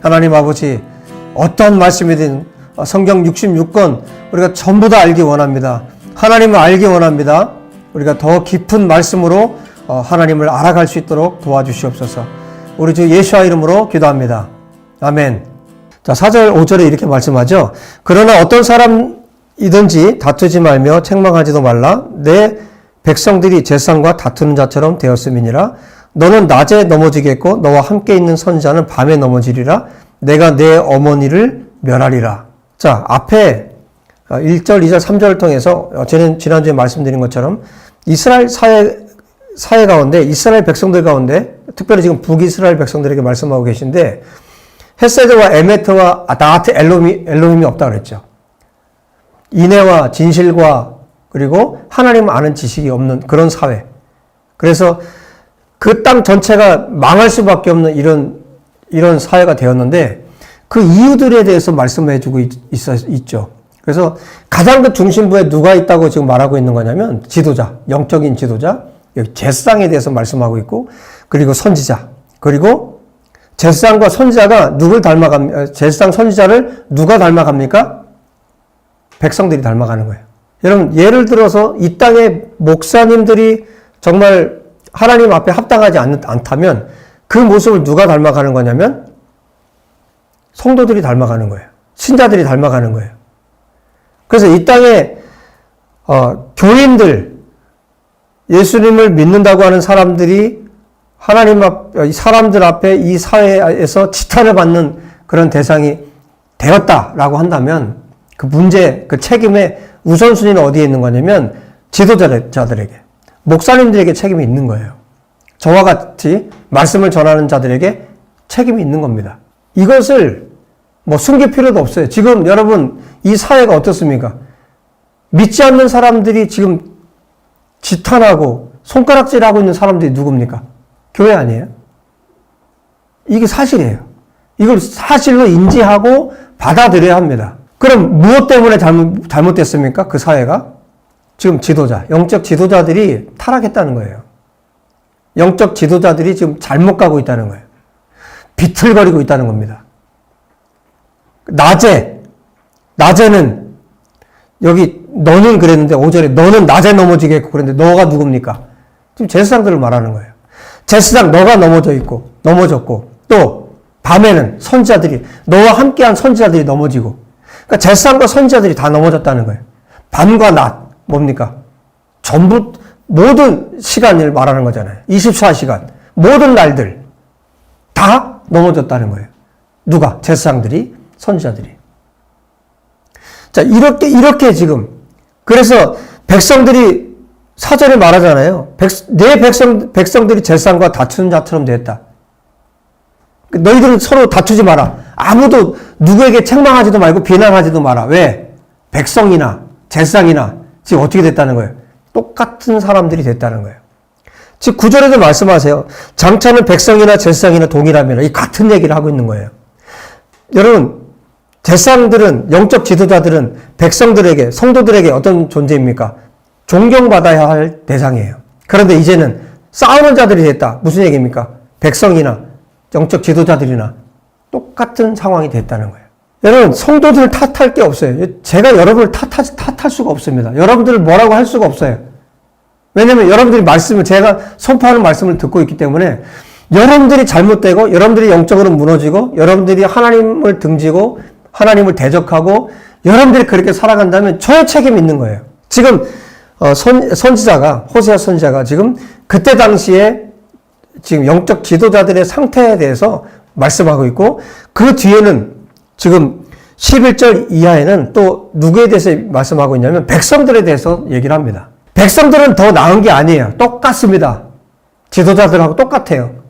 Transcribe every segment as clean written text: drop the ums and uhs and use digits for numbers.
하나님 아버지, 어떤 말씀이든 성경 66권 우리가 전부 다 알기 원합니다. 하나님을 알기 원합니다. 우리가 더 깊은 말씀으로 하나님을 알아갈 수 있도록 도와주시옵소서. 우리 주 예수와 이름으로 기도합니다. 아멘. 자, 4절 5절에 이렇게 말씀하죠. 그러나 어떤 사람이든지 다투지 말며 책망하지도 말라. 내 백성들이 제사장과 다투는 자처럼 되었음이니라. 너는 낮에 넘어지겠고 너와 함께 있는 선지자는 밤에 넘어지리라. 내가 내 어머니를 멸하리라. 자, 앞에 1절, 2절, 3절을 통해서 저는 지난주에 말씀드린 것처럼 이스라엘 사회 가운데, 이스라엘 백성들 가운데, 특별히 지금 북이스라엘 백성들에게 말씀하고 계신데, 헤세드와 에메트와 나하트 엘로힘이 없다고 그랬죠. 인애와 진실과 그리고 하나님 아는 지식이 없는 그런 사회. 그래서 그 땅 전체가 망할 수밖에 없는 이런 사회가 되었는데, 그 이유들에 대해서 말씀해 주고 있죠. 그래서 가장 그 중심부에 누가 있다고 지금 말하고 있는 거냐면 지도자, 영적인 지도자, 여기 제사장에 대해서 말씀하고 있고, 그리고 선지자, 그리고 제사장과 선지자가 누굴 닮아갑니까? 제사장 선지자를 누가 닮아갑니까? 백성들이 닮아가는 거예요. 여러분, 예를 들어서 이 땅의 목사님들이 정말 하나님 앞에 합당하지 않다면 그 모습을 누가 닮아가는 거냐면 성도들이 닮아가는 거예요. 신자들이 닮아가는 거예요. 그래서 이 땅에 교인들, 예수님을 믿는다고 하는 사람들이 사람들 앞에 이 사회에서 지탄을 받는 그런 대상이 되었다라고 한다면 그 문제, 그 책임의 우선순위는 어디에 있는 거냐면 지도자들에게, 목사님들에게 책임이 있는 거예요. 저와 같이 말씀을 전하는 자들에게 책임이 있는 겁니다. 이것을 숨길 필요도 없어요. 지금 여러분, 이 사회가 어떻습니까? 믿지 않는 사람들이 지금 지탄하고 손가락질하고 있는 사람들이 누굽니까? 교회 아니에요? 이게 사실이에요. 이걸 사실로 인지하고 받아들여야 합니다. 그럼 무엇 때문에 잘못됐습니까? 그 사회가? 지금 지도자, 영적 지도자들이 타락했다는 거예요. 영적 지도자들이 지금 잘못 가고 있다는 거예요. 비틀거리고 있다는 겁니다. 낮에는 여기 너는 그랬는데 5절에 너는 낮에 넘어지겠고 그랬는데 너가 누굽니까? 지금 제사장들을 말하는 거예요. 제사장 너가 넘어졌고 또 밤에는 선지자들이 너와 함께한 선지자들이 넘어지고, 그러니까 제사장과 선지자들이 다 넘어졌다는 거예요. 밤과 낮 뭡니까? 전부 모든 시간을 말하는 거잖아요. 24시간 모든 날들 다 넘어졌다는 거예요. 누가? 제사장들이, 선지자들이. 자, 이렇게 지금 그래서 백성들이 4절에 말하잖아요. 내 백성들이 제사장과 다투는 자처럼 되었다. 너희들은 서로 다투지 마라. 아무도 누구에게 책망하지도 말고 비난하지도 마라. 왜? 백성이나 제사장이나 지금 어떻게 됐다는 거예요? 똑같은 사람들이 됐다는 거예요. 즉 9절에도 말씀하세요. 장차는 백성이나 제사장이나 동일하면, 이 같은 얘기를 하고 있는 거예요. 여러분, 제사장들은, 영적 지도자들은 백성들에게, 성도들에게 어떤 존재입니까? 존경받아야 할 대상이에요. 그런데 이제는 싸우는 자들이 됐다. 무슨 얘기입니까? 백성이나 영적 지도자들이나 똑같은 상황이 됐다는 거예요. 여러분, 성도들을 탓할 게 없어요. 제가 여러분을 탓할 수가 없습니다. 여러분들을 뭐라고 할 수가 없어요. 왜냐면 여러분들이 제가 선포하는 말씀을 듣고 있기 때문에 여러분들이 잘못되고, 여러분들이 영적으로 무너지고, 여러분들이 하나님을 등지고, 하나님을 대적하고, 여러분들이 그렇게 살아간다면 저의 책임이 있는 거예요. 지금, 호세아 선지자가 지금 그때 당시에 지금 영적 지도자들의 상태에 대해서 말씀하고 있고, 그 뒤에는 지금 11절 이하에는 또 누구에 대해서 말씀하고 있냐면 백성들에 대해서 얘기를 합니다. 백성들은 더 나은 게 아니에요. 똑같습니다. 지도자들하고 똑같아요.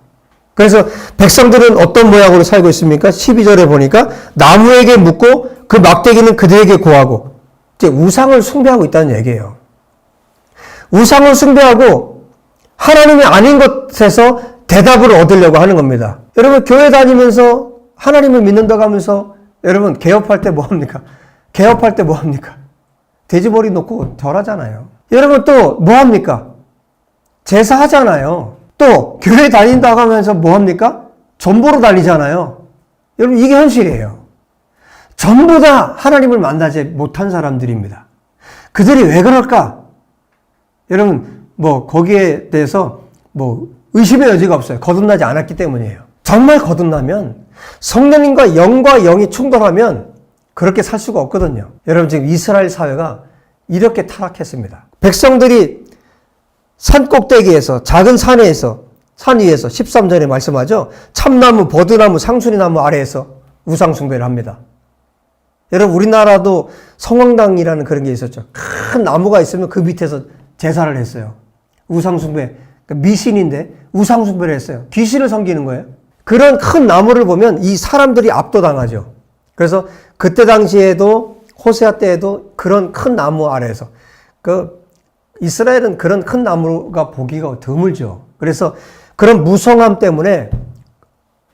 그래서 백성들은 어떤 모양으로 살고 있습니까? 12절에 보니까 나무에게 묻고 그 막대기는 그들에게 고하고, 이제 우상을 숭배하고 있다는 얘기예요. 우상을 숭배하고 하나님이 아닌 것에서 대답을 얻으려고 하는 겁니다. 여러분, 교회 다니면서 하나님을 믿는다고 하면서 여러분 개업할 때 뭐합니까? 개업할 때 뭐합니까? 돼지머리 놓고 절하잖아요. 여러분 또 뭐합니까? 제사하잖아요. 또 교회 다닌다고 하면서 뭐합니까? 전보로 다니잖아요. 여러분, 이게 현실이에요. 전부 다 하나님을 만나지 못한 사람들입니다. 그들이 왜 그럴까? 여러분, 거기에 대해서 의심의 여지가 없어요. 거듭나지 않았기 때문이에요. 정말 거듭나면 성령님과 영과 영이 충돌하면 그렇게 살 수가 없거든요. 여러분, 지금 이스라엘 사회가 이렇게 타락했습니다. 백성들이 산 꼭대기에서, 작은 산 위에서 13절에 말씀하죠. 참나무, 버드나무, 상수리나무 아래에서 우상숭배를 합니다. 여러분, 우리나라도 성황당이라는 그런 게 있었죠. 큰 나무가 있으면 그 밑에서 제사를 했어요. 우상숭배, 미신인데 우상숭배를 했어요. 귀신을 섬기는 거예요. 그런 큰 나무를 보면 이 사람들이 압도당하죠. 그래서 그때 당시에도 호세아 때에도 그런 큰 나무 아래에서 이스라엘은 그런 큰 나무가 보기가 드물죠. 그래서 그런 무성함 때문에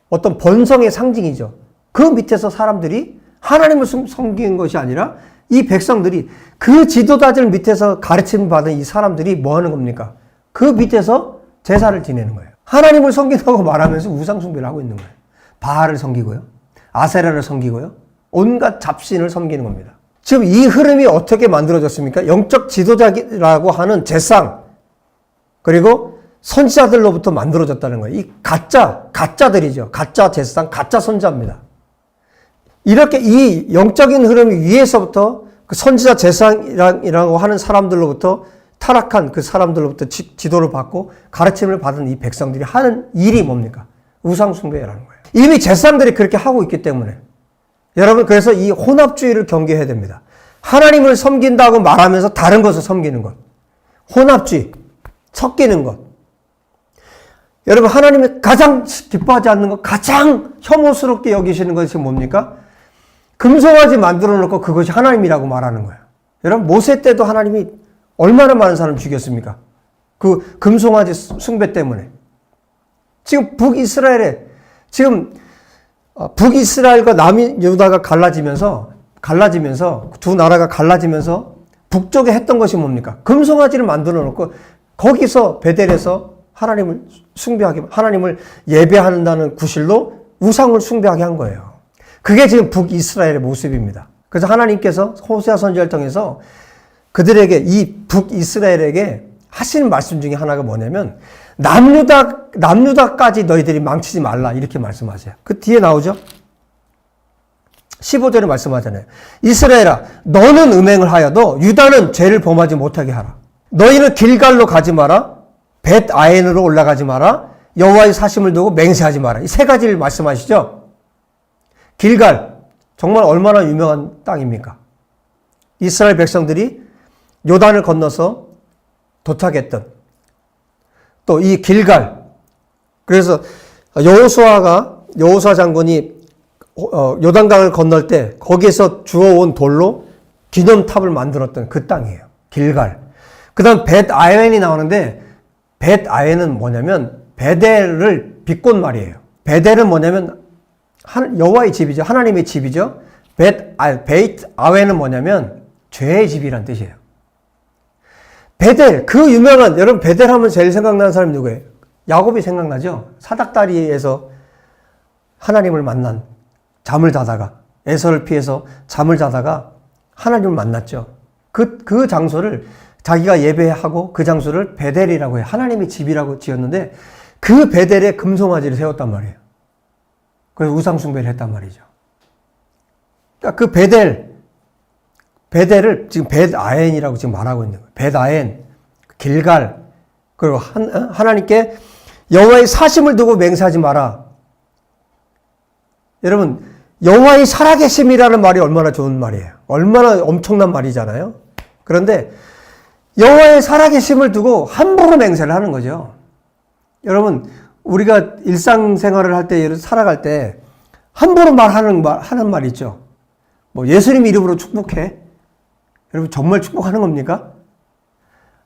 어떤 번성의 상징이죠. 그 밑에서 사람들이 하나님을 섬기는 것이 아니라 이 백성들이 그 지도자들 밑에서 가르침을 받은 이 사람들이 뭐 하는 겁니까? 그 밑에서 제사를 지내는 거예요. 하나님을 섬긴다고 말하면서 우상숭배를 하고 있는 거예요. 바알을 섬기고요. 아세라를 섬기고요. 온갖 잡신을 섬기는 겁니다. 지금 이 흐름이 어떻게 만들어졌습니까? 영적 지도자라고 하는 제상, 그리고 선지자들로부터 만들어졌다는 거예요. 이 가짜들이죠. 가짜 제상, 가짜 선지자입니다. 이렇게 이 영적인 흐름이 위에서부터 그 선지자 제상이라고 하는 사람들로부터 타락한 그 사람들로부터 지도를 받고 가르침을 받은 이 백성들이 하는 일이 뭡니까? 우상숭배라는 거예요. 이미 제사장들이 그렇게 하고 있기 때문에 여러분, 그래서 이 혼합주의를 경계해야 됩니다. 하나님을 섬긴다고 말하면서 다른 것을 섬기는 것. 혼합주의, 섞이는 것. 여러분, 하나님이 가장 기뻐하지 않는 것, 가장 혐오스럽게 여기시는 것이 뭡니까? 금송아지 만들어 놓고 그것이 하나님이라고 말하는 거예요. 여러분, 모세 때도 하나님이 얼마나 많은 사람 죽였습니까? 그 금송아지 숭배 때문에. 지금 북이스라엘과 남유다가 갈라지면서 두 나라가 갈라지면서 북쪽에 했던 것이 뭡니까? 금송아지를 만들어 놓고 거기서 베델에서 하나님을 예배한다는 구실로 우상을 숭배하게 한 거예요. 그게 지금 북이스라엘의 모습입니다. 그래서 하나님께서 호세아 선지자를 통해서 그들에게, 이 북이스라엘에게 하시는 말씀 중에 하나가 뭐냐면 남유다까지 너희들이 망치지 말라, 이렇게 말씀하세요. 그 뒤에 나오죠. 15절에 말씀하잖아요. 이스라엘아, 너는 음행을 하여도 유다는 죄를 범하지 못하게 하라. 너희는 길갈로 가지 마라. 벳 아엔으로 올라가지 마라. 여호와의 사심을 두고 맹세하지 마라. 이 세 가지를 말씀하시죠. 길갈, 정말 얼마나 유명한 땅입니까? 이스라엘 백성들이 요단을 건너서 도착했던 또 이 길갈. 그래서 여호수아 장군이 요단강을 건널 때 거기에서 주워온 돌로 기념탑을 만들었던 그 땅이에요. 길갈. 그 다음 벳 아웬이 나오는데, 벳 아웬은 뭐냐면 베델을 비꼰 말이에요. 베델은 뭐냐면 여호와의 집이죠. 하나님의 집이죠. 베이트 아웬은 뭐냐면 죄의 집이란 뜻이에요. 베델, 그 유명한, 여러분 베델 하면 제일 생각나는 사람이 누구예요? 야곱이 생각나죠? 사닥다리에서 하나님을 만난, 잠을 자다가, 에서를 피해서 잠을 자다가 하나님을 만났죠. 그 장소를 자기가 예배하고 그 장소를 베델이라고 해요. 하나님의 집이라고 지었는데 그 베델에 금송아지를 세웠단 말이에요. 그래서 우상숭배를 했단 말이죠. 그러니까 그 베델을 지금 벳아엔이라고 지금 말하고 있는 거예요. 벳아엔, 길갈, 그리고 하나님께 여호와의 사심을 두고 맹세하지 마라. 여러분, 여호와의 살아계심이라는 말이 얼마나 좋은 말이에요. 얼마나 엄청난 말이잖아요. 그런데 여호와의 살아계심을 두고 함부로 맹세를 하는 거죠. 여러분, 우리가 일상생활을 할 때, 살아갈 때 함부로 하는 말 있죠. 예수님 이름으로 축복해. 여러분, 정말 축복하는 겁니까?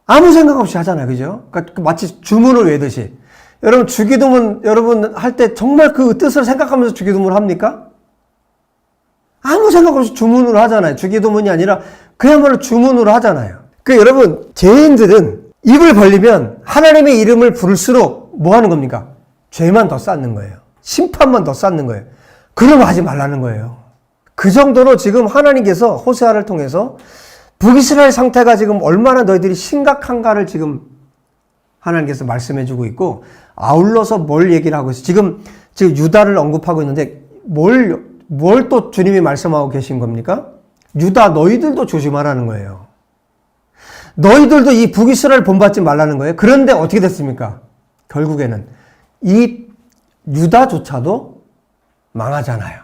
아무 생각 없이 하잖아요. 그죠? 그러니까 마치 주문을 외듯이. 여러분, 주기도문 여러분 할 때 정말 그 뜻을 생각하면서 주기도문을 합니까? 아무 생각 없이 주문으로 하잖아요. 주기도문이 아니라 그야말로 주문으로 하잖아요. 여러분, 죄인들은 입을 벌리면 하나님의 이름을 부를수록 뭐 하는 겁니까? 죄만 더 쌓는 거예요. 심판만 더 쌓는 거예요. 그럼 하지 말라는 거예요. 그 정도로 지금 하나님께서 호세아를 통해서 북이스라엘 상태가 지금 얼마나 너희들이 심각한가를 지금 하나님께서 말씀해 주고 있고, 아울러서 뭘 얘기를 하고 있어요. 지금 유다를 언급하고 있는데 뭘 또 주님이 말씀하고 계신 겁니까? 유다 너희들도 조심하라는 거예요. 너희들도 이 북이스라엘 본받지 말라는 거예요. 그런데 어떻게 됐습니까? 결국에는 이 유다조차도 망하잖아요.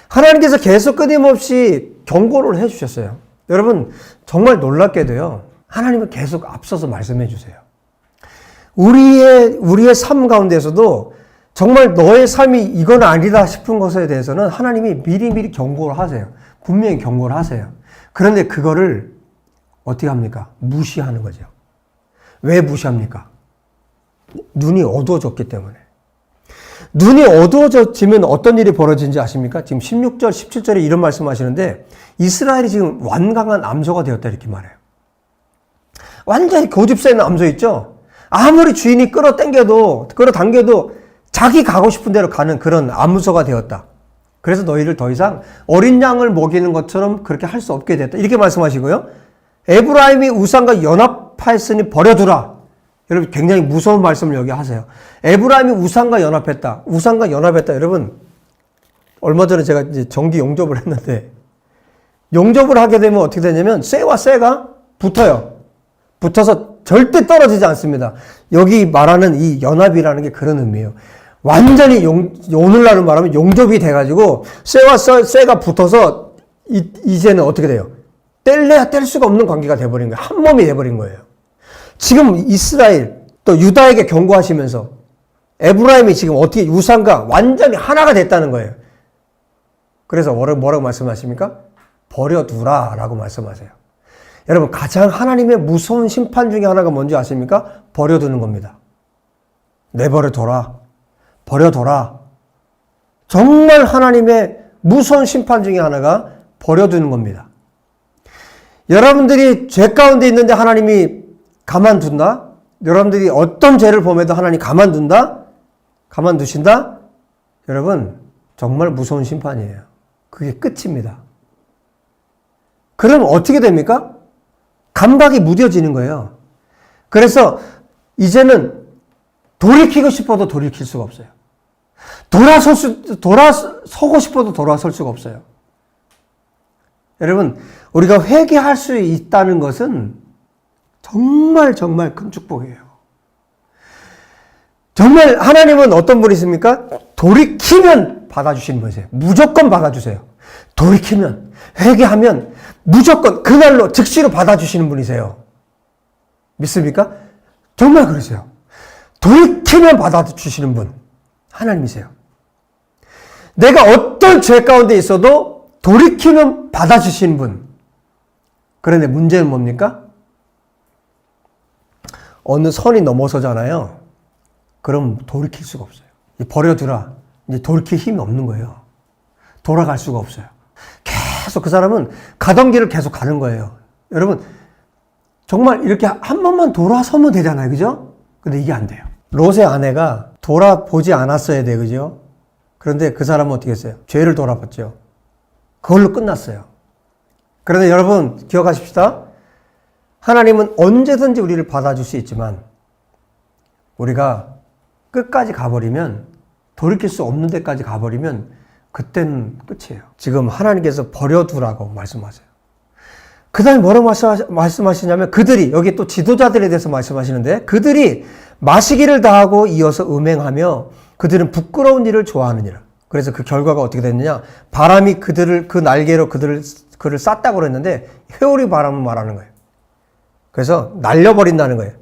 하나님께서 계속 끊임없이 경고를 해주셨어요. 여러분 정말 놀랍게도요, 하나님은 계속 앞서서 말씀해 주세요. 우리의 삶 가운데서도 정말 너의 삶이 이건 아니다 싶은 것에 대해서는 하나님이 미리미리 경고를 하세요. 분명히 경고를 하세요. 그런데 그거를 어떻게 합니까? 무시하는 거죠. 왜 무시합니까? 눈이 어두워졌기 때문에. 눈이 어두워지면 어떤 일이 벌어지는지 아십니까? 지금 16절, 17절에 이런 말씀 하시는데, 이스라엘이 지금 완강한 암소가 되었다 이렇게 말해요. 완전히 고집세 있는 암소 있죠? 아무리 주인이 끌어당겨도 자기 가고 싶은 대로 가는 그런 암소가 되었다. 그래서 너희를 더 이상 어린 양을 먹이는 것처럼 그렇게 할 수 없게 됐다. 이렇게 말씀하시고요. 에브라임이 우상과 연합하였으니 버려두라. 여러분 굉장히 무서운 말씀을 여기 하세요. 에브라임이 우상과 연합했다. 우상과 연합했다. 여러분 얼마 전에 제가 이제 정기 용접을 했는데, 용접을 하게 되면 어떻게 되냐면 쇠와 쇠가 붙어요. 붙어서 절대 떨어지지 않습니다. 여기 말하는 이 연합이라는 게 그런 의미예요. 완전히 오늘날로 말하면 용접이 돼가지고 쇠와 쇠가 붙어서 이제는 어떻게 돼요? 뗄래야 뗄 수가 없는 관계가 돼버린 거예요. 한 몸이 돼버린 거예요. 지금 이스라엘 또 유다에게 경고하시면서 에브라임이 지금 어떻게 우상과 완전히 하나가 됐다는 거예요. 그래서 뭐라고 말씀하십니까? 버려두라 라고 말씀하세요. 여러분 가장 하나님의 무서운 심판 중에 하나가 뭔지 아십니까? 버려두는 겁니다. 내버려둬라. 버려둬라. 정말 하나님의 무서운 심판 중에 하나가 버려두는 겁니다. 여러분들이 죄 가운데 있는데 하나님이 가만둔다? 여러분들이 어떤 죄를 범해도 하나님 가만둔다? 가만두신다? 여러분 정말 무서운 심판이에요. 그게 끝입니다. 그럼 어떻게 됩니까? 감각이 무뎌지는 거예요. 그래서 이제는 돌이키고 싶어도 돌이킬 수가 없어요. 돌아서고 싶어도 돌아설 수가 없어요. 여러분, 우리가 회개할 수 있다는 것은 정말 정말 큰 축복이에요. 정말 하나님은 어떤 분이십니까? 돌이키면 받아주시는 분이세요. 무조건 받아주세요. 돌이키면, 회개하면 무조건 그날로 즉시로 받아주시는 분이세요. 믿습니까? 정말 그러세요. 돌이키면 받아주시는 분, 하나님이세요. 내가 어떤 죄 가운데 있어도 돌이키면 받아주시는 분. 그런데 문제는 뭡니까? 어느 선이 넘어서잖아요. 그럼 돌이킬 수가 없어요. 버려두라. 이제 돌이킬 힘이 없는 거예요. 돌아갈 수가 없어요. 계속 그 사람은 가던 길을 계속 가는 거예요. 여러분, 정말 이렇게 한 번만 돌아서면 되잖아요. 그죠? 근데 이게 안 돼요. 롯의 아내가 돌아보지 않았어야 돼. 그죠? 그런데 그 사람은 어떻게 했어요? 죄를 돌아봤죠. 그걸로 끝났어요. 그런데 여러분, 기억하십시다. 하나님은 언제든지 우리를 받아줄 수 있지만, 우리가 끝까지 가버리면, 돌이킬 수 없는 데까지 가버리면, 그때는 끝이에요. 지금 하나님께서 버려두라고 말씀하세요. 그 다음에 뭐라고 말씀하시냐면, 그들이, 여기 또 지도자들에 대해서 말씀하시는데, 그들이 마시기를 다하고 이어서 음행하며 그들은 부끄러운 일을 좋아하느니라. 그래서 그 결과가 어떻게 됐느냐? 바람이 그 날개로 그를 쌌다고 그랬는데, 회오리 바람을 말하는 거예요. 그래서 날려버린다는 거예요.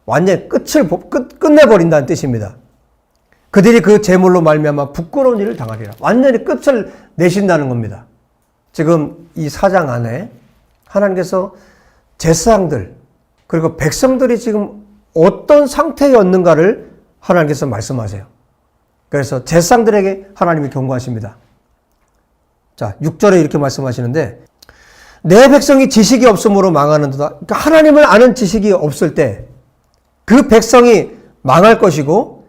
완전히 끝내버린다는 뜻입니다. 그들이 그 재물로 말미암아 부끄러운 일을 당하리라. 완전히 끝을 내신다는 겁니다. 지금 이 4장 안에 하나님께서 제사장들 그리고 백성들이 지금 어떤 상태였는가를 하나님께서 말씀하세요. 그래서 제사장들에게 하나님이 경고하십니다. 자, 6절에 이렇게 말씀하시는데, 내 백성이 지식이 없으므로 망하는도다. 그러니까 하나님을 아는 지식이 없을 때 그 백성이 망할 것이고,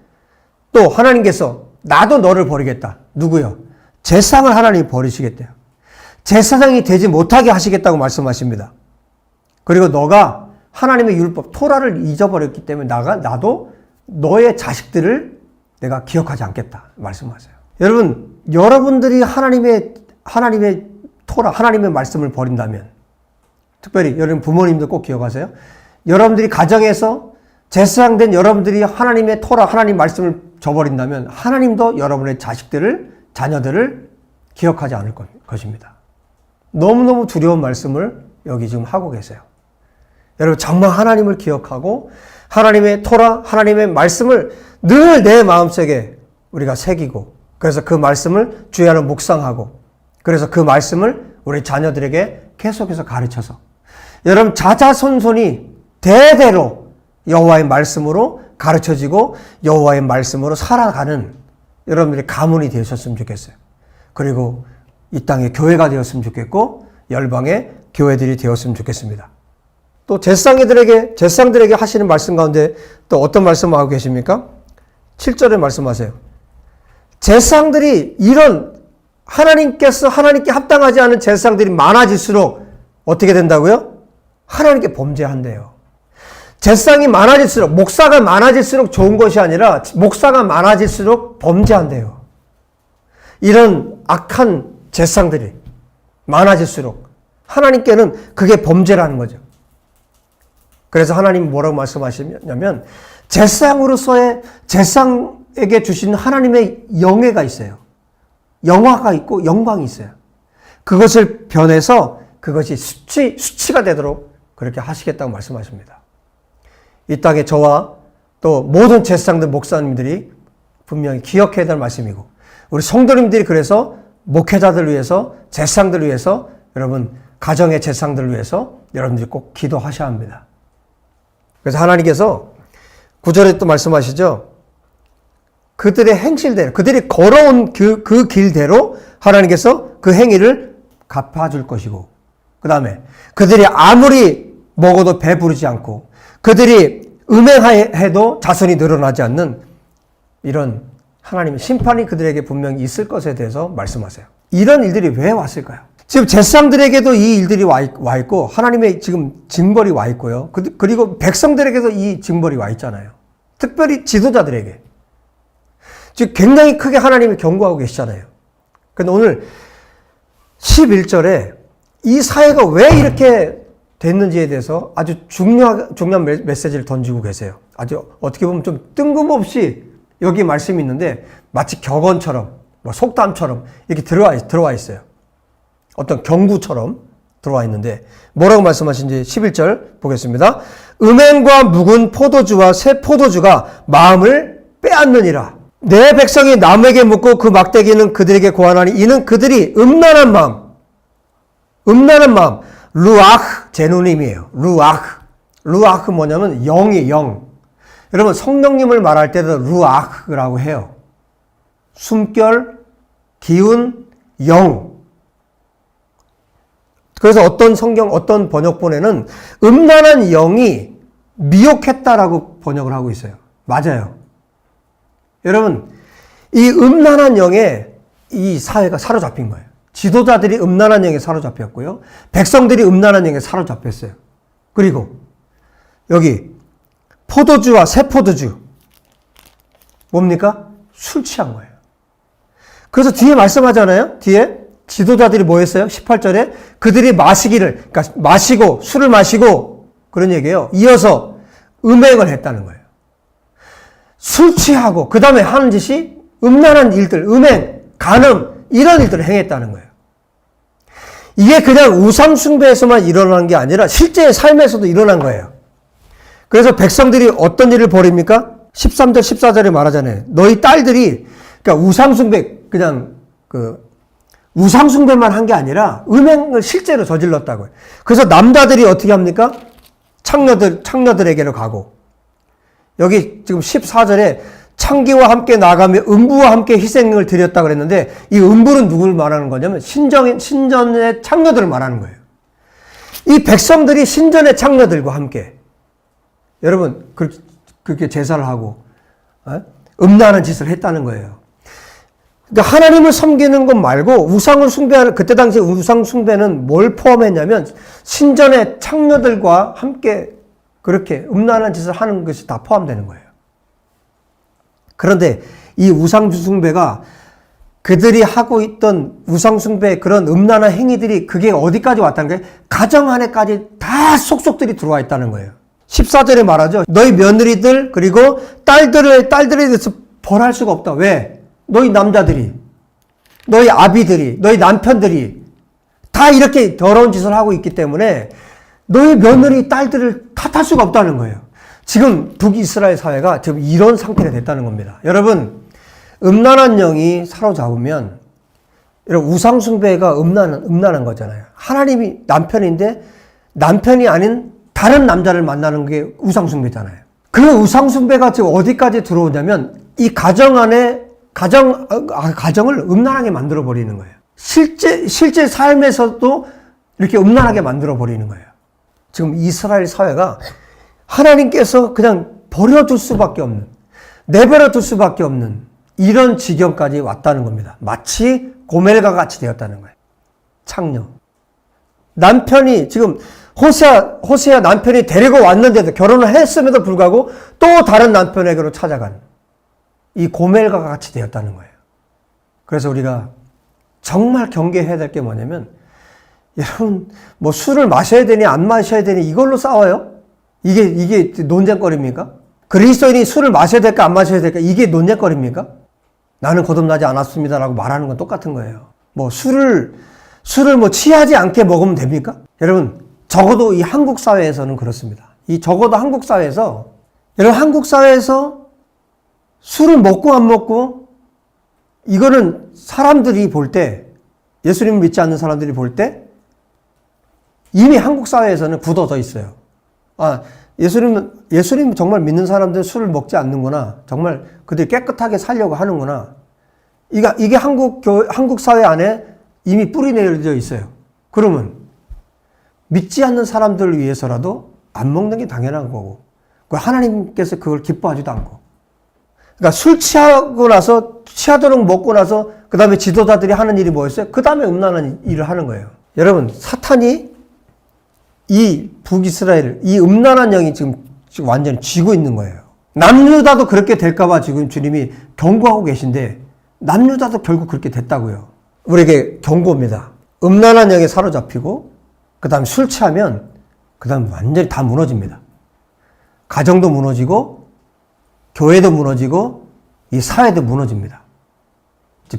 또 하나님께서 나도 너를 버리겠다. 누구요? 제사장을 하나님이 버리시겠대요. 제사장이 되지 못하게 하시겠다고 말씀하십니다. 그리고 너가 하나님의 율법, 토라를 잊어버렸기 때문에 나도 너의 자식들을 내가 기억하지 않겠다 말씀하세요. 여러분, 여러분들이 하나님의 토라, 하나님의 말씀을 버린다면, 특별히 여러분 부모님도 꼭 기억하세요. 여러분들이 가정에서 제사장된 여러분들이 하나님의 토라, 하나님 말씀을 저버린다면 하나님도 여러분의 자녀들을 기억하지 않을 것입니다. 너무너무 두려운 말씀을 여기 지금 하고 계세요. 여러분, 정말 하나님을 기억하고 하나님의 토라, 하나님의 말씀을 늘 내 마음속에 우리가 새기고, 그래서 그 말씀을 주의 안에 묵상하고, 그래서 그 말씀을 우리 자녀들에게 계속해서 가르쳐서 여러분 자자손손이 대대로 여호와의 말씀으로 가르쳐지고 여호와의 말씀으로 살아가는 여러분들의 가문이 되셨으면 좋겠어요. 그리고 이 땅의 교회가 되었으면 좋겠고 열방의 교회들이 되었으면 좋겠습니다. 또 제사장들에게 하시는 말씀 가운데 또 어떤 말씀을 하고 계십니까? 7절에 말씀하세요. 제사장들이 이런 하나님께 합당하지 않은 제사장들이 많아질수록 어떻게 된다고요? 하나님께 범죄한대요. 제사장이 많아질수록, 목사가 많아질수록 좋은 것이 아니라 목사가 많아질수록 범죄한대요. 이런 악한 제사장들이 많아질수록 하나님께는 그게 범죄라는 거죠. 그래서 하나님이 뭐라고 말씀하시냐면 제사장에게 주신 하나님의 영예가 있어요. 영화가 있고 영광이 있어요. 그것을 변해서 그것이 수치가 되도록 그렇게 하시겠다고 말씀하십니다. 이 땅에 저와 또 모든 제사장들, 목사님들이 분명히 기억해야 될 말씀이고, 우리 성도님들이 그래서 목회자들을 위해서, 제사장들을 위해서, 여러분 가정의 제사장들을 위해서 여러분들이 꼭 기도하셔야 합니다. 그래서 하나님께서 9절에 또 말씀하시죠. 그들의 행실대로, 그들이 걸어온 그 길대로 하나님께서 그 행위를 갚아줄 것이고, 그 다음에 그들이 아무리 먹어도 배부르지 않고, 그들이 음행해도 자손이 늘어나지 않는 이런 하나님의 심판이 그들에게 분명히 있을 것에 대해서 말씀하세요. 이런 일들이 왜 왔을까요? 지금 제사장들에게도 이 일들이 와 있고, 하나님의 지금 징벌이 와 있고요. 그리고 백성들에게도 이 징벌이 와 있잖아요. 특별히 지도자들에게. 지금 굉장히 크게 하나님이 경고하고 계시잖아요. 근데 오늘 11절에 이 사회가 왜 이렇게 됐는지에 대해서 아주 중요한 메시지를 던지고 계세요. 아주 어떻게 보면 좀 뜬금없이 여기 말씀이 있는데 마치 격언처럼, 속담처럼 이렇게 들어와 있어요. 어떤 경구처럼 들어와 있는데 뭐라고 말씀하신지 11절 보겠습니다. 음행과 묵은 포도주와 새 포도주가 마음을 빼앗느니라. 내 백성이 남에게 묻고 그 막대기는 그들에게 고하나니 이는 그들이 음란한 마음, 루아흐 제누님이에요. 루아흐 뭐냐면 영이 영. 여러분 성령님을 말할 때도 루아흐라고 해요. 숨결, 기운, 영. 그래서 어떤 번역본에는 음란한 영이 미혹했다라고 번역을 하고 있어요. 맞아요. 여러분, 이 음란한 영에 이 사회가 사로잡힌 거예요. 지도자들이 음란한 영에 사로잡혔고요. 백성들이 음란한 영에 사로잡혔어요. 그리고 여기 포도주와 새 포도주. 뭡니까? 술 취한 거예요. 그래서 뒤에 말씀하잖아요. 뒤에 지도자들이 뭐 했어요? 18절에 그들이 그러니까 술을 마시고 그런 얘기예요. 이어서 음행을 했다는 거예요. 술 취하고 그 다음에 하는 짓이 음란한 일들, 음행, 간음 이런 일들을 행했다는 거예요. 이게 그냥 우상 숭배에서만 일어난 게 아니라 실제의 삶에서도 일어난 거예요. 그래서 백성들이 어떤 일을 벌입니까? 13절, 14절에 말하잖아요. 너희 딸들이 그러니까 우상 숭배 우상 숭배만 한 게 아니라 음행을 실제로 저질렀다고요. 그래서 남자들이 어떻게 합니까? 창녀들에게로 가고, 여기 지금 14절에 창기와 함께 나가며 음부와 함께 희생을 드렸다고 그랬는데 이 음부는 누구를 말하는 거냐면 신전의 창녀들을 말하는 거예요. 이 백성들이 신전의 창녀들과 함께 여러분 그렇게 제사를 하고 음란한 짓을 했다는 거예요. 그러니까 하나님을 섬기는 것 말고 우상을 숭배하는, 그때 당시 우상 숭배는 뭘 포함했냐면 신전의 창녀들과 함께 그렇게 음란한 짓을 하는 것이 다 포함되는 거예요. 그런데 이 우상 숭배가 그들이 하고 있던 우상 숭배의 그런 음란한 행위들이 그게 어디까지 왔다는 거예요? 가정 안에까지 다 속속들이 들어와 있다는 거예요. 14절에 말하죠. 너희 며느리들 그리고 딸들에 대해서 벌할 수가 없다. 왜? 너희 남자들이, 너희 아비들이, 너희 남편들이 다 이렇게 더러운 짓을 하고 있기 때문에 너희 며느리, 딸들을 탓할 수가 없다는 거예요. 지금 북이스라엘 사회가 지금 이런 상태가 됐다는 겁니다. 여러분, 음란한 영이 사로잡으면, 여러분, 우상숭배가 음란한 거잖아요. 하나님이 남편인데 남편이 아닌 다른 남자를 만나는 게 우상숭배잖아요. 그 우상숭배가 지금 어디까지 들어오냐면 이 가정 안에 가정을 음란하게 만들어 버리는 거예요. 실제 삶에서도 이렇게 음란하게 만들어 버리는 거예요. 지금 이스라엘 사회가 하나님께서 그냥 버려둘 수밖에 없는, 내버려 둘 수밖에 없는 이런 지경까지 왔다는 겁니다. 마치 고멜과 같이 되었다는 거예요. 창녀. 남편이 지금 호세아 남편이 데리고 왔는데도, 결혼을 했음에도 불구하고 또 다른 남편에게로 찾아간 이 고멜과 같이 되었다는 거예요. 그래서 우리가 정말 경계해야 될 게 뭐냐면, 여러분, 뭐 술을 마셔야 되니 안 마셔야 되니 이걸로 싸워요? 이게 논쟁거리입니까? 그리스도인이 술을 마셔야 될까 안 마셔야 될까 이게 논쟁거리입니까? 나는 거듭나지 않았습니다라고 말하는 건 똑같은 거예요. 뭐 술을 뭐 취하지 않게 먹으면 됩니까? 여러분, 적어도 이 한국 사회에서는 그렇습니다. 적어도 한국 사회에서, 여러분, 한국 사회에서 술을 먹고 안 먹고, 이거는 사람들이 볼 때, 예수님을 믿지 않는 사람들이 볼 때 이미 한국 사회에서는 굳어져 있어요. 아, 예수님 정말 믿는 사람들은 술을 먹지 않는구나. 정말 그들이 깨끗하게 살려고 하는구나. 이게 한국 사회 안에 이미 뿌리 내려져 있어요. 그러면 믿지 않는 사람들을 위해서라도 안 먹는 게 당연한 거고, 하나님께서 그걸 기뻐하지도 않고. 그러니까 술 취하도록 먹고 나서 그 다음에 지도자들이 하는 일이 뭐였어요? 그 다음에 음란한 일을 하는 거예요. 여러분, 사탄이 이 북이스라엘을, 이 음란한 영이 지금 완전히 쥐고 있는 거예요. 남유다도 그렇게 될까봐 지금 주님이 경고하고 계신데, 남유다도 결국 그렇게 됐다고요. 우리에게 경고입니다. 음란한 영에 사로잡히고, 그 다음에 술 취하면, 그 다음 완전히 다 무너집니다. 가정도 무너지고, 교회도 무너지고, 이 사회도 무너집니다.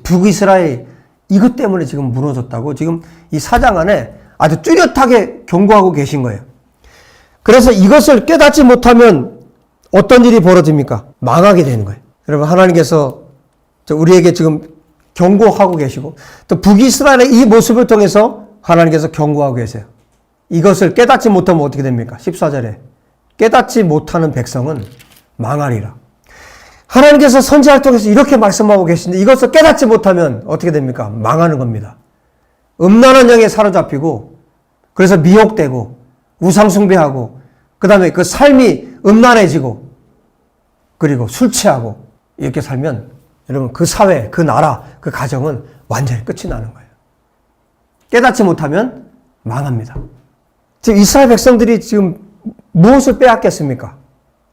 북이스라엘 이것 때문에 지금 무너졌다고 지금 이 4장 안에 아주 뚜렷하게 경고하고 계신 거예요. 그래서 이것을 깨닫지 못하면 어떤 일이 벌어집니까? 망하게 되는 거예요. 여러분, 하나님께서 우리에게 지금 경고하고 계시고, 또 북이스라엘의 이 모습을 통해서 하나님께서 경고하고 계세요. 이것을 깨닫지 못하면 어떻게 됩니까? 14절에 깨닫지 못하는 백성은 망하리라. 하나님께서 선지자를 통해서 이렇게 말씀하고 계신데, 이것을 깨닫지 못하면 어떻게 됩니까? 망하는 겁니다. 음란한 영에 사로잡히고, 그래서 미혹되고, 우상숭배하고, 그 다음에 그 삶이 음란해지고, 그리고 술 취하고, 이렇게 살면, 여러분, 그 사회, 그 나라, 그 가정은 완전히 끝이 나는 거예요. 깨닫지 못하면 망합니다. 지금 이스라엘 백성들이 지금 무엇을 빼앗겼습니까?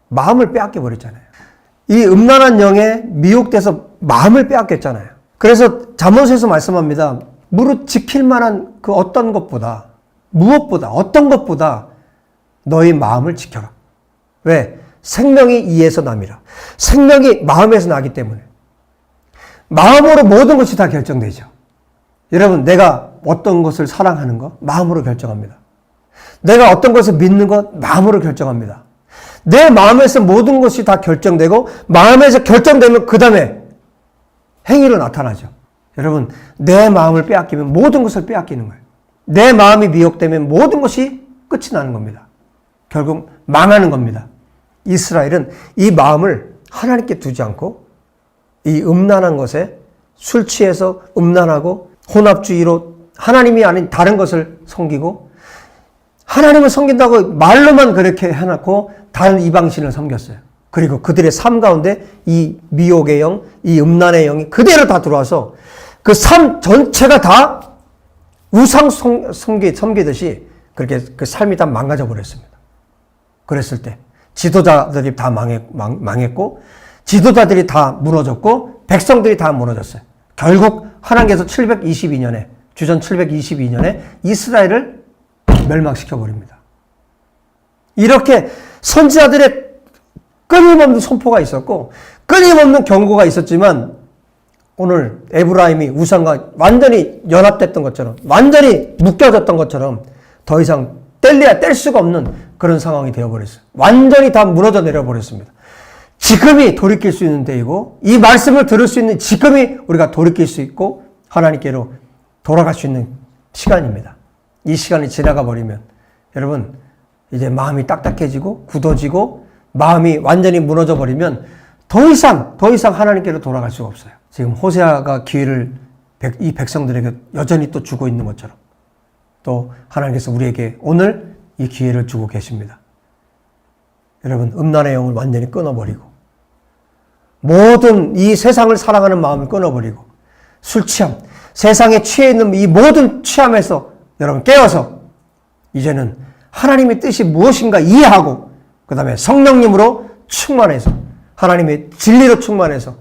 마음을 빼앗겨 버렸잖아요. 이 음란한 영에 미혹돼서 마음을 빼앗겼잖아요. 그래서 잠언서에서 말씀합니다. 무릇 지킬 만한 그 어떤 것보다, 무엇보다, 어떤 것보다 너희 마음을 지켜라. 왜? 생명이 이에서 남이라. 생명이 마음에서 나기 때문에. 마음으로 모든 것이 다 결정되죠. 여러분, 내가 어떤 것을 사랑하는 것, 마음으로 결정합니다. 내가 어떤 것을 믿는 것, 마음으로 결정합니다. 내 마음에서 모든 것이 다 결정되고, 마음에서 결정되면 그 다음에 행위로 나타나죠. 여러분, 내 마음을 빼앗기면 모든 것을 빼앗기는 거예요. 내 마음이 미혹되면 모든 것이 끝이 나는 겁니다. 결국 망하는 겁니다. 이스라엘은 이 마음을 하나님께 두지 않고 이 음란한 것에 술 취해서 음란하고 혼합주의로 하나님이 아닌 다른 것을 섬기고, 하나님을 섬긴다고 말로만 그렇게 해놓고 다른 이방신을 섬겼어요. 그리고 그들의 삶 가운데 이 미혹의 영, 이 음란의 영이 그대로 다 들어와서 그 삶 전체가 다 우상 섬기듯이 그렇게 그 삶이 다 망가져 버렸습니다. 그랬을 때 지도자들이 다 망했고 지도자들이 다 무너졌고 백성들이 다 무너졌어요. 결국 하나님께서 주전 722년에 이스라엘을 멸망시켜 버립니다. 이렇게 선지자들의 끊임없는 선포가 있었고 끊임없는 경고가 있었지만 오늘 에브라임이 우상과 완전히 연합됐던 것처럼 완전히 묶여졌던 것처럼 더 이상 뗄래야 뗄 수가 없는 그런 상황이 되어버렸어요. 완전히 다 무너져 내려버렸습니다. 지금이 돌이킬 수 있는 때이고 이 말씀을 들을 수 있는 지금이 우리가 돌이킬 수 있고 하나님께로 돌아갈 수 있는 시간입니다. 이 시간이 지나가 버리면 여러분 이제 마음이 딱딱해지고 굳어지고 마음이 완전히 무너져 버리면 더 이상 하나님께로 돌아갈 수가 없어요. 지금 호세아가 기회를 이 백성들에게 여전히 또 주고 있는 것처럼 또 하나님께서 우리에게 오늘 이 기회를 주고 계십니다. 여러분 음란의 영을 완전히 끊어버리고 모든 이 세상을 사랑하는 마음을 끊어버리고 술 취함, 세상에 취해 있는 이 모든 취함에서 여러분 깨어서 이제는 하나님의 뜻이 무엇인가 이해하고 그 다음에 성령님으로 충만해서 하나님의 진리로 충만해서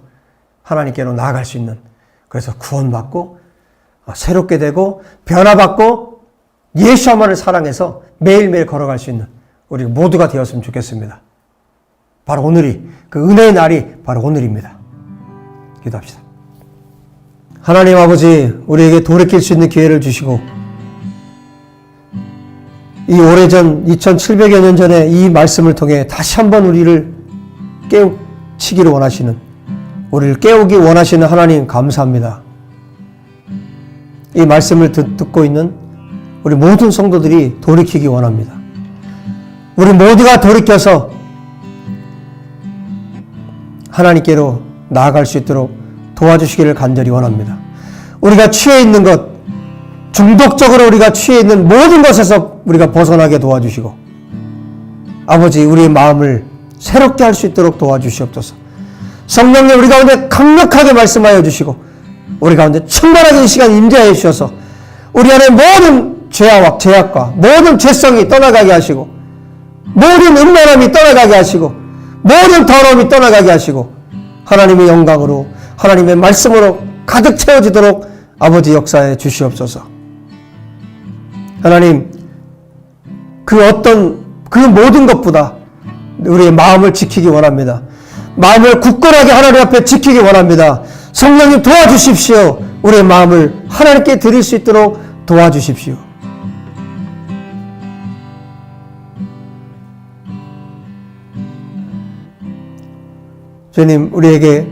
하나님께로 나아갈 수 있는 그래서 구원받고 새롭게 되고 변화받고 예수만을 사랑해서 매일매일 걸어갈 수 있는 우리 모두가 되었으면 좋겠습니다. 바로 오늘이 그 은혜의 날이 바로 오늘입니다. 기도합시다. 하나님 아버지 우리에게 돌이킬 수 있는 기회를 주시고 이 오래전 2700여 년 전에 이 말씀을 통해 다시 한번 우리를 깨우치기를 원하시는 우리를 깨우기 원하시는 하나님 감사합니다. 이 말씀을 듣고 있는 우리 모든 성도들이 돌이키기 원합니다. 우리 모두가 돌이켜서 하나님께로 나아갈 수 있도록 도와주시기를 간절히 원합니다. 우리가 취해 있는 것, 중독적으로 우리가 취해 있는 모든 것에서 우리가 벗어나게 도와주시고 아버지 우리의 마음을 새롭게 할 수 있도록 도와주시옵소서. 성령님 우리 가운데 강력하게 말씀하여 주시고 우리 가운데 충만하게 이 시간 임재하여 주셔서 우리 안에 모든 죄악과 모든 죄성이 떠나가게 하시고 모든 음란함이 떠나가게 하시고 모든 더러움이 떠나가게 하시고 하나님의 영광으로 하나님의 말씀으로 가득 채워지도록 아버지 역사해 주시옵소서. 하나님 그 모든 것보다 우리의 마음을 지키기 원합니다. 마음을 굳건하게 하나님 앞에 지키기 원합니다. 성령님 도와주십시오. 우리의 마음을 하나님께 드릴 수 있도록 도와주십시오. 주님 우리에게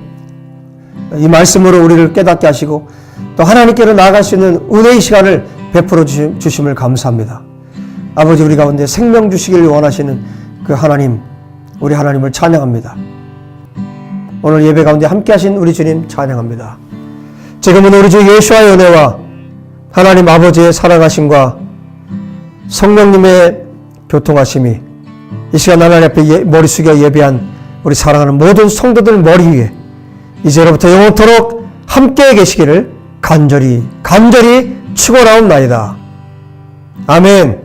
이 말씀으로 우리를 깨닫게 하시고 또 하나님께로 나아갈 수 있는 은혜의 시간을 베풀어 주심을 감사합니다. 아버지 우리 가운데 생명 주시기를 원하시는 그 하나님 우리 하나님을 찬양합니다. 오늘 예배 가운데 함께 하신 우리 주님 찬양합니다. 지금은 우리 주 예수와의 은혜와 하나님 아버지의 사랑하심과 성령님의 교통하심이 이 시간 하나님 앞에 머리 숙여 예배한 우리 사랑하는 모든 성도들 머리 위에 이제로부터 영원토록 함께 계시기를 간절히 축원하옵나이다. 아멘.